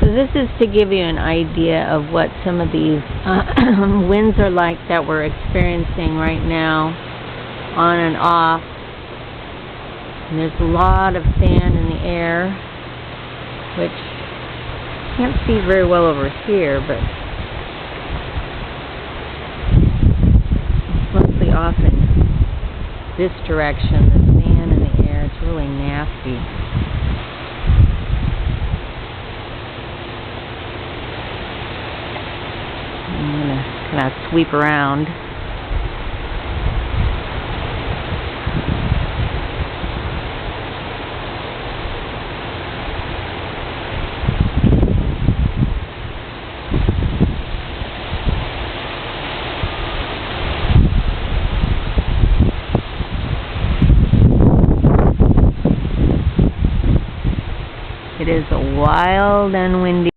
So this is to give you an idea of what some of these winds are like that we're experiencing right now, on and off. And there's a lot of sand in the air, which I can't see very well over here, but it's mostly off in this direction, the sand in the air. It's really nasty. I'm going to kind of sweep around. It is a wild and windy